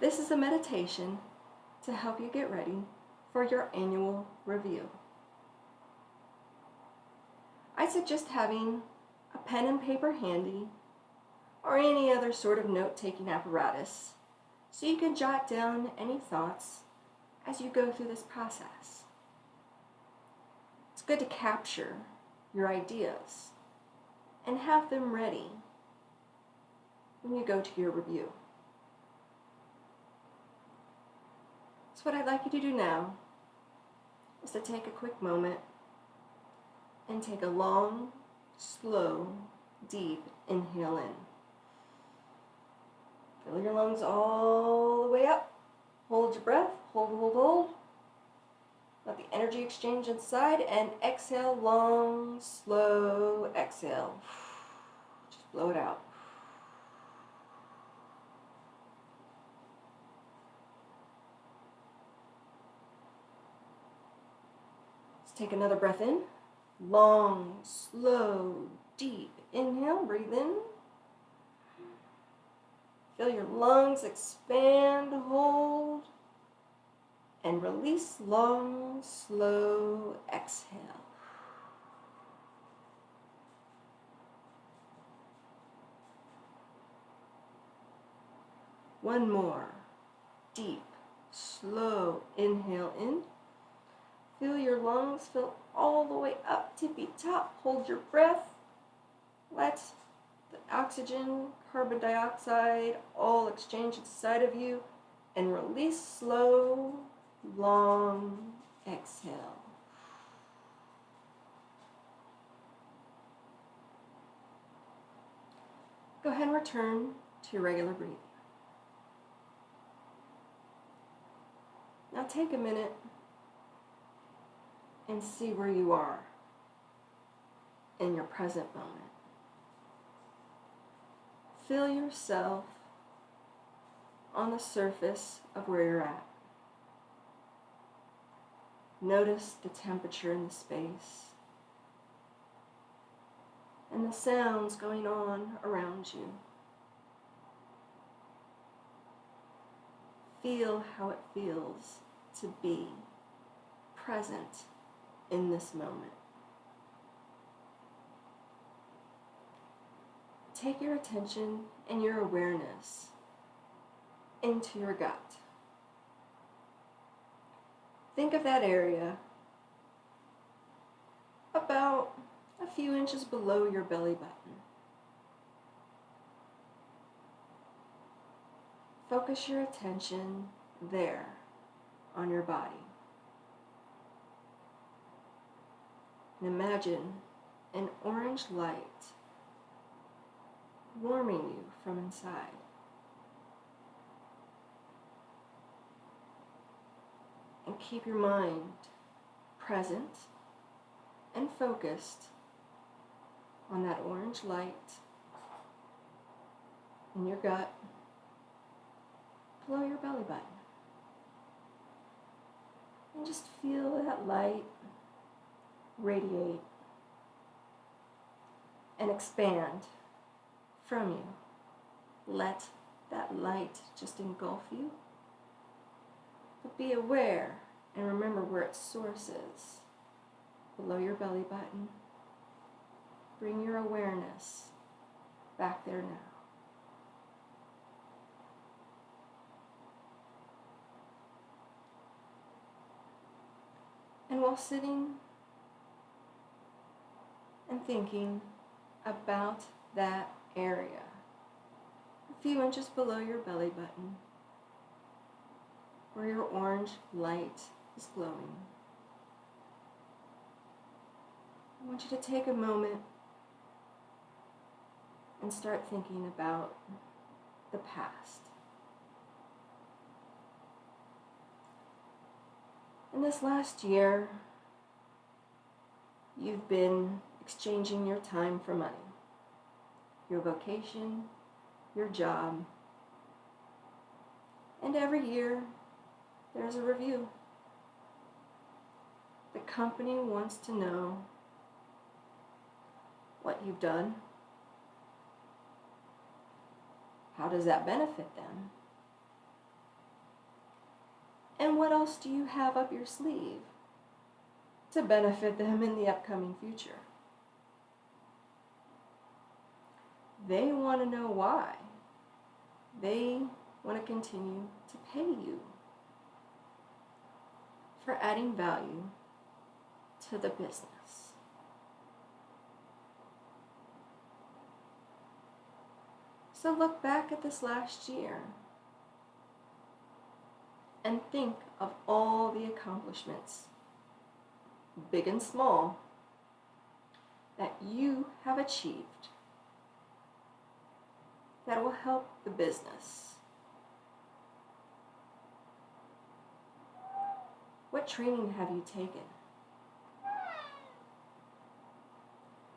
This is a meditation to help you get ready for your annual review. I suggest having a pen and paper handy or any other sort of note-taking apparatus so you can jot down any thoughts as you go through this process. It's good to capture your ideas and have them ready when you go to your review. So what I'd like you to do now is to take a quick moment and take a long, slow, deep inhale in. Fill your lungs all the way up. Hold your breath. Hold. Let the energy exchange inside and exhale, long, slow exhale. Just blow it out. Let's take another breath in. Long, slow, deep inhale. Breathe in. Feel your lungs expand, hold, and release, long, slow exhale. One more. Deep, slow inhale in. Feel your lungs fill all the way up, tippy top. Hold your breath. Let the oxygen, carbon dioxide, all exchange inside of you, and release, slow, long exhale. Go ahead and return to your regular breathing. Now take a minute and see where you are in your present moment. Feel yourself on the surface of where you're at. Notice the temperature in the space and the sounds going on around you. Feel how it feels to be present in this moment. Take your attention and your awareness into your gut. Think of that area about a few inches below your belly button. Focus your attention there on your body. And imagine an orange light warming you from inside. And keep your mind present and focused on that orange light in your gut below your belly button. And just feel that light radiate and expand from you. Let that light just engulf you. But be aware and remember where its source is. Below your belly button. Bring your awareness back there now. And while sitting and thinking about that area, a few inches below your belly button, where your orange light is glowing, I want you to take a moment and start thinking about the past. In this last year, you've been exchanging your time for money, your vocation, your job, and every year there's a review. The company wants to know what you've done. How does that benefit them? And what else do you have up your sleeve to benefit them in the upcoming future? They want to know why. They want to continue to pay you for adding value to the business. So look back at this last year and think of all the accomplishments, big and small, that you have achieved that will help the business. What training have you taken?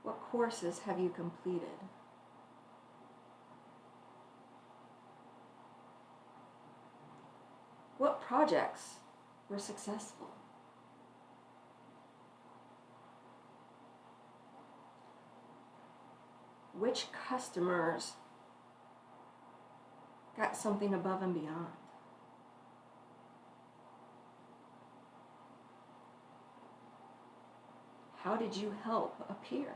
What courses have you completed? What projects were successful? Which customers got something above and beyond? How did you help a peer?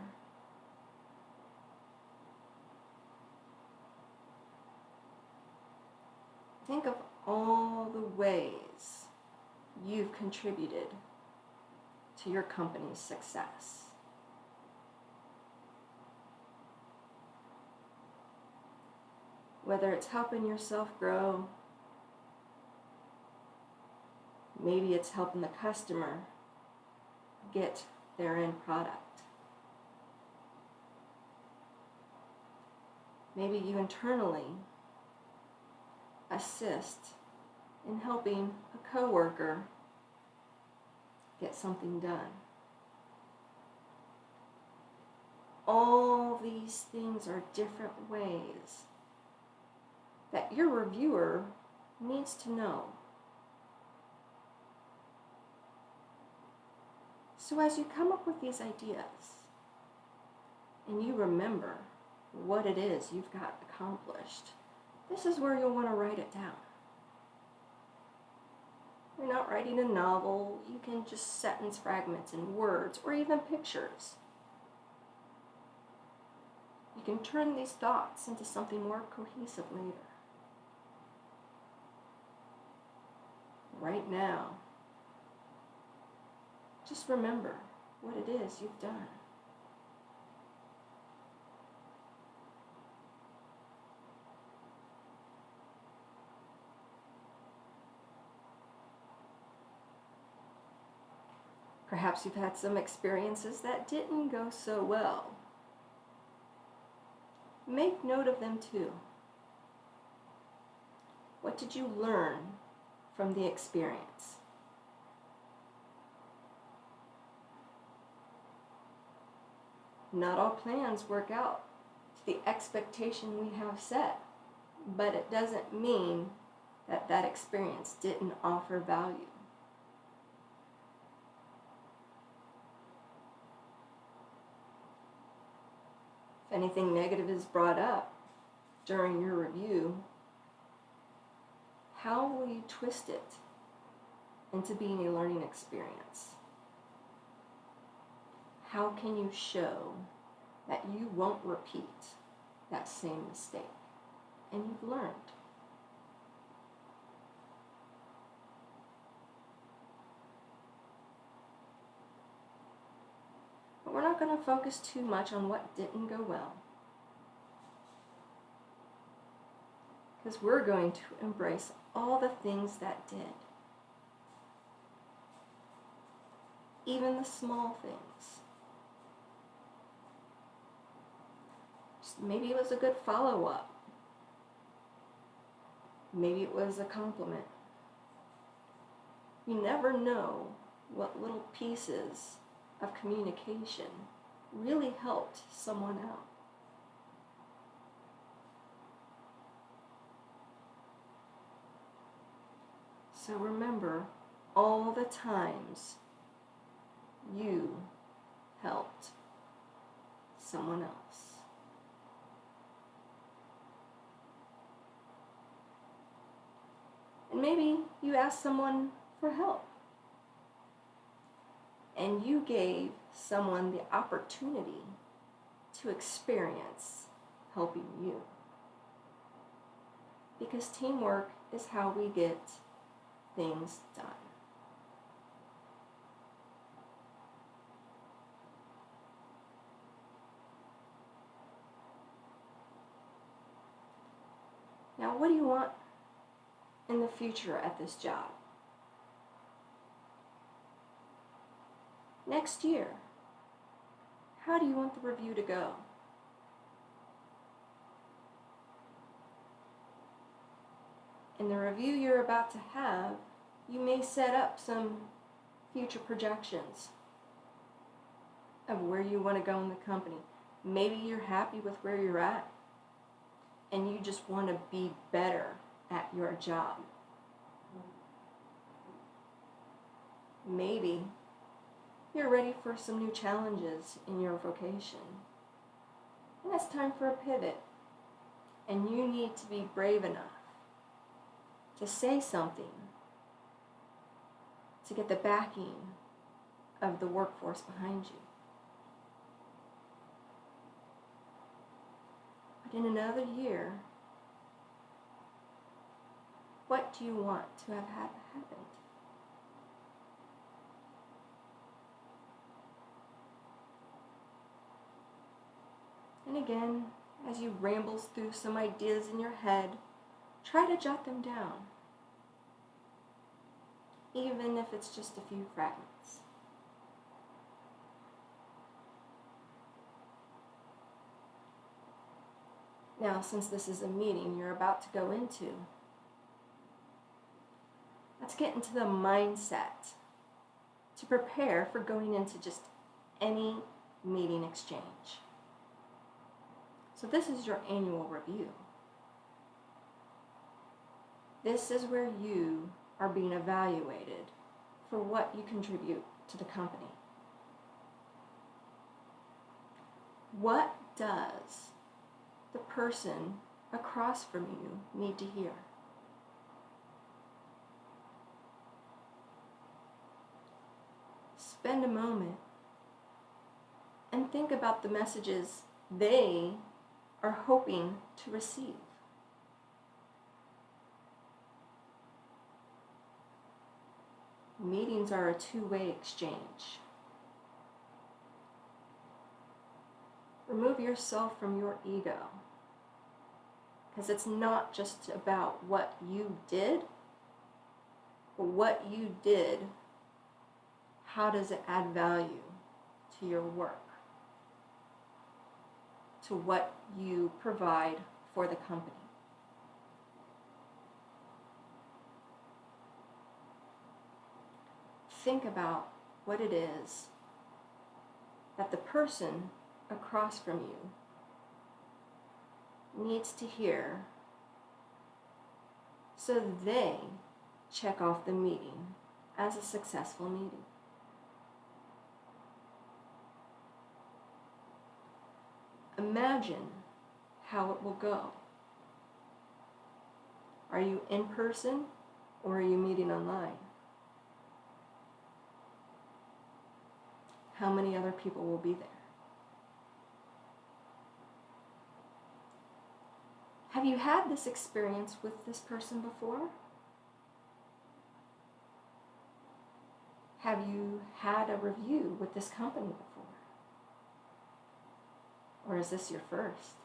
Think of all the ways you've contributed to your company's success. Whether it's helping yourself grow, maybe it's helping the customer get their end product. Maybe you internally assist in helping a coworker get something done. All these things are different ways that your reviewer needs to know. So as you come up with these ideas and you remember what it is you've got accomplished, this is where you'll want to write it down. You're not writing a novel, you can just sentence fragments in words or even pictures. You can turn these thoughts into something more cohesive later. Right now, just remember what it is you've done. Perhaps you've had some experiences that didn't go so well. Make note of them too. What did you learn from the experience? Not all plans work out to the expectation we have set, but it doesn't mean that that experience didn't offer value. If anything negative is brought up during your review, how will you twist it into being a learning experience? How can you show that you won't repeat that same mistake and you've learned? But we're not going to focus too much on what didn't go well, because we're going to embrace all the things that did. Even the small things. Maybe it was a good follow-up. Maybe it was a compliment. You never know what little pieces of communication really helped someone out. So remember all the times you helped someone else. And maybe you asked someone for help. And you gave someone the opportunity to experience helping you. Because teamwork is how we get things done. Now, what do you want in the future at this job? Next year, how do you want the review to go? In the review you're about to have, you may set up some future projections of where you want to go in the company. Maybe you're happy with where you're at and you just want to be better at your job. Maybe you're ready for some new challenges in your vocation. And it's time for a pivot. And you need to be brave enough to say something to get the backing of the workforce behind you. But in another year, what do you want to have happened? And again, as you ramble through some ideas in your head, try to jot them down, even if it's just a few fragments. Now, since this is a meeting you're about to go into, let's get into the mindset to prepare for going into just any meeting exchange. So this is your annual review. This is where you are being evaluated for what you contribute to the company. What does the person across from you need to hear? Spend a moment and think about the messages they are hoping to receive. Meetings are a two-way exchange. Remove yourself from your ego, because it's not just about what you did, but what you did, how does it add value to your work, to what you provide for the company. Think about what it is that the person across from you needs to hear so they check off the meeting as a successful meeting. Imagine how it will go. Are you in person or are you meeting online? How many other people will be there? Have you had this experience with this person before? Have you had a review with this company before? Or is this your first?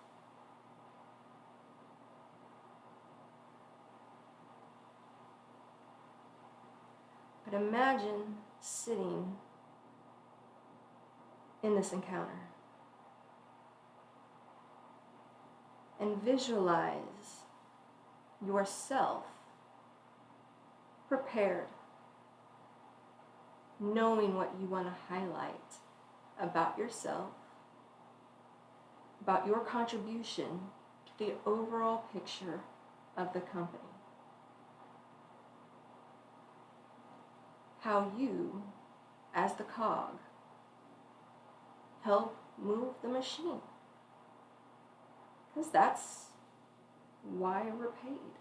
But imagine sitting in this encounter and visualize yourself prepared, knowing what you want to highlight about yourself, about your contribution to the overall picture of the company. How you, as the cog, help move the machine. Because that's why we're paid.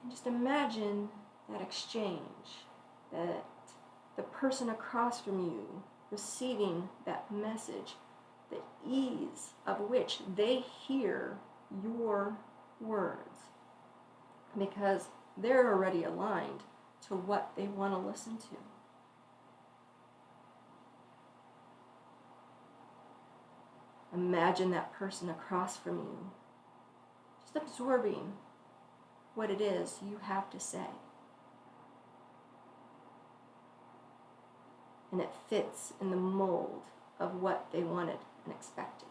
And just imagine that exchange, that the person across from you receiving that message, the ease of which they hear your words, because they're already aligned to what they want to listen to. Imagine that person across from you just absorbing what it is you have to say. And it fits in the mold of what they wanted and expected.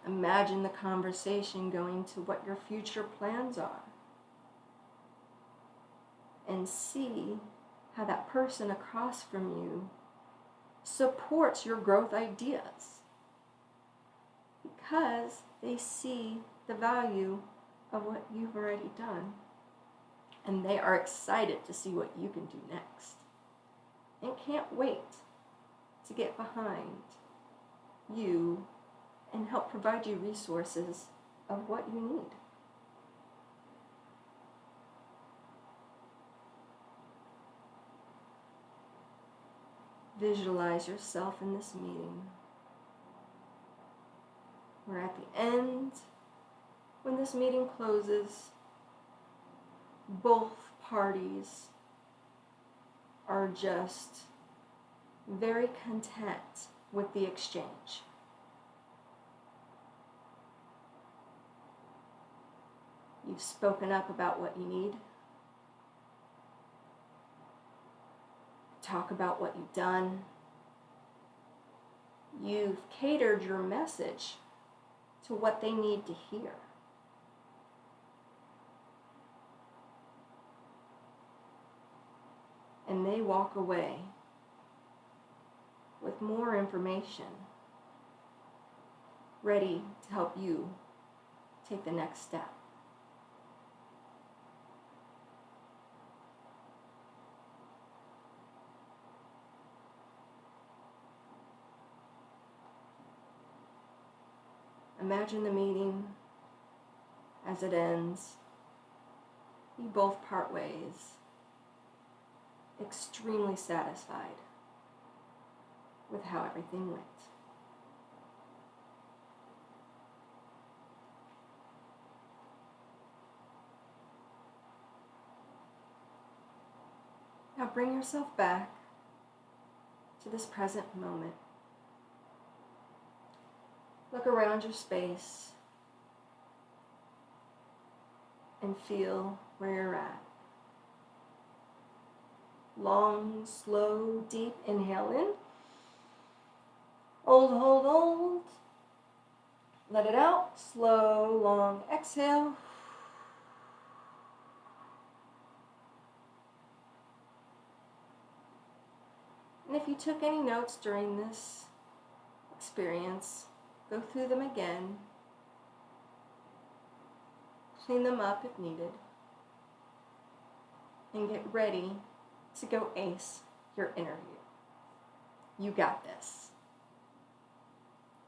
Imagine the conversation going to what your future plans are. And see how that person across from you supports your growth ideas, because they see the value of what you've already done, and they are excited to see what you can do next, and can't wait to get behind you and help provide you resources of what you need. Visualize yourself in this meeting, where at the end, when this meeting closes, both parties are just very content with the exchange. You've spoken up about what you need. Talk about what you've done. You've catered your message to what they need to hear. And they walk away with more information, ready to help you take the next step. Imagine the meeting as it ends. You both part ways, extremely satisfied with how everything went. Now bring yourself back to this present moment. Look around your space and feel where you're at. Long, slow, deep inhale in. Hold, hold, hold. Let it out. Slow, long exhale. And if you took any notes during this experience, go through them again. Clean them up if needed. And get ready to go ace your interview. You got this.